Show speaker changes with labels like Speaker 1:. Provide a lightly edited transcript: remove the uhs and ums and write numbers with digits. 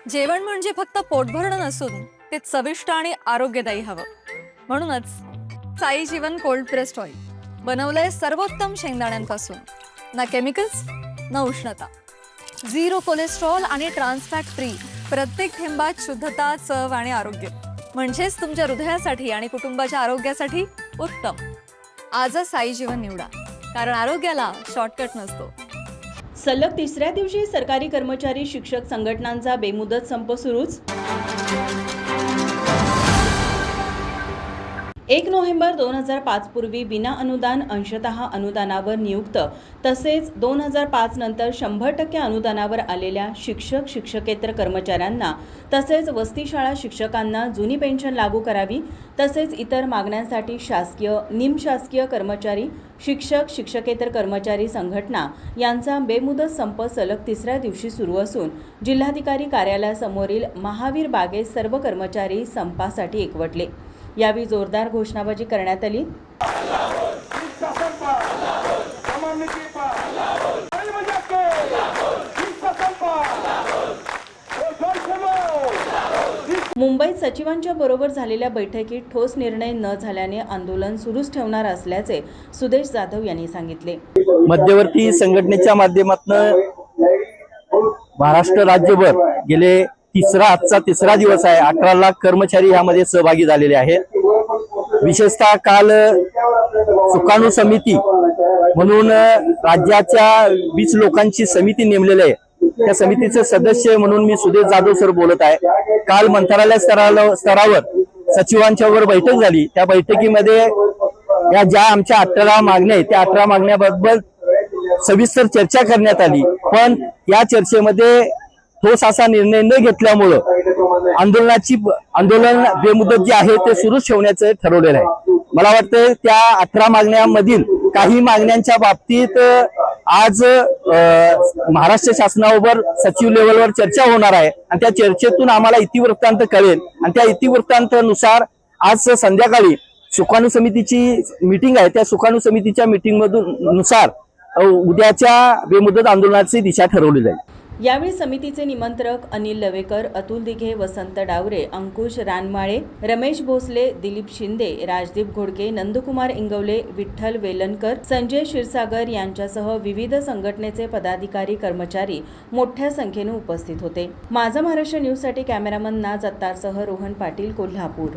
Speaker 1: जेवण म्हणजे फक्त पोटभरणं नसून ते चविष्ट आणि आरोग्यदायी हवं. म्हणूनच साई जीवन कोल्ड प्रेस्ड ऑइल बनवलंय सर्वोत्तम शेंगदाण्यांपासून. ना केमिकल्स ना उष्णता, झिरो कोलेस्ट्रॉल आणि ट्रान्सफॅट फ्री. प्रत्येक थेंबात शुद्धता, चव आणि आरोग्य. म्हणजेच तुमच्या हृदयासाठी आणि कुटुंबाच्या आरोग्यासाठी उत्तम. आजच साई जीवन निवडा, कारण आरोग्याला शॉर्टकट नसतो.
Speaker 2: सलग तिसऱ्या दिवशी सरकारी कर्मचारी शिक्षक संघटनांचा बेमुदत संप सुरूच. 1 नोव्हेंबर 2005 पूर्वी विना अनुदान, अंशतः अनुदानावर नियुक्त तसेच 2005 नंतर 100% अनुदानावर आलेल्या शिक्षक शिक्षकेतर कर्मचाऱ्यांना तसेच वस्तीशाळा शिक्षकांना जुनी पेन्शन लागू करावी तसेच इतर मागण्यांसाठी शासकीय, निमशासकीय कर्मचारी, शिक्षक शिक्षकेतर कर्मचारी संघटना यांचा बेमुदत संप सलग तिसऱ्या दिवशी सुरू असून जिल्हाधिकारी कार्यालयासमोरील महावीर बागेत सर्व कर्मचारी संपासाठी एकवटले. यावेळी जोरदार घोषणाबाजी करण्यात आली. मुंबईत सचिवांच्या बरोबर झालेल्या बैठकीत ठोस निर्णय न झाल्याने आंदोलन सुरूच ठेवणार असल्याचे सुदेश जाधव यांनी सांगितले.
Speaker 3: मध्यवर्ती संघटनेच्या माध्यमातून महाराष्ट्र राज्यभर गेले आजचा तिसरा दिवस आहे. 18 लाख कर्मचारी यामध्ये सहभागी झालेले आहेत. विशेषतः काल सुकाणू समिती म्हणून राज्याच्या 20 लोकांची समिती नेमलेली आहे. त्या समितीचे सदस्य म्हणून मी सुदेश जाधव सर बोलत आहे. काल मंत्रालय स्तरावर सचिवांच्यावर बैठक झाली. त्या बैठकीमध्ये या ज्या आमच्या 18 मागण्या आहेत त्या 18 मागण्याबद्दल सविस्तर चर्चा करण्यात आली. पण या चर्चेमध्ये ठोस असा निर्णय न घेतल्यामुळं आंदोलन बेमुदत जे आहे ते सुरूच ठेवण्याचं ठरवलेलं आहे. मला वाटतं त्या 18 मागण्यांमधील काही मागण्यांच्या बाबतीत आज महाराष्ट्र शासनावर सचिव लेवलवर चर्चा होणार आहे आणि त्या चर्चेतून आम्हाला इतिवृत्तांत कळेल आणि त्या इतिवृत्तांतानुसार आज संध्याकाळी सुकाणू समितीची मीटिंग आहे. त्या सुकाणू समितीच्या मीटिंग नुसार उद्याच्या बेमुदत आंदोलनाची दिशा ठरवली जाईल.
Speaker 2: यावेळी समितीचे निमंत्रक अनिल लवेकर, अतुल दिघे, वसंत डावरे, अंकुश रानमाळे, रमेश भोसले, दिलीप शिंदे, राजदीप घोडके, नंदकुमार इंगवले, विठ्ठल वेलणकर, संजय क्षीरसागर यांच्यासह विविध संघटनेचे पदाधिकारी कर्मचारी मोठ्या संख्येने उपस्थित होते. माझा महाराष्ट्र न्यूजसाठी कॅमेरामन नाज अत्तारसह रोहन पाटील, कोल्हापूर.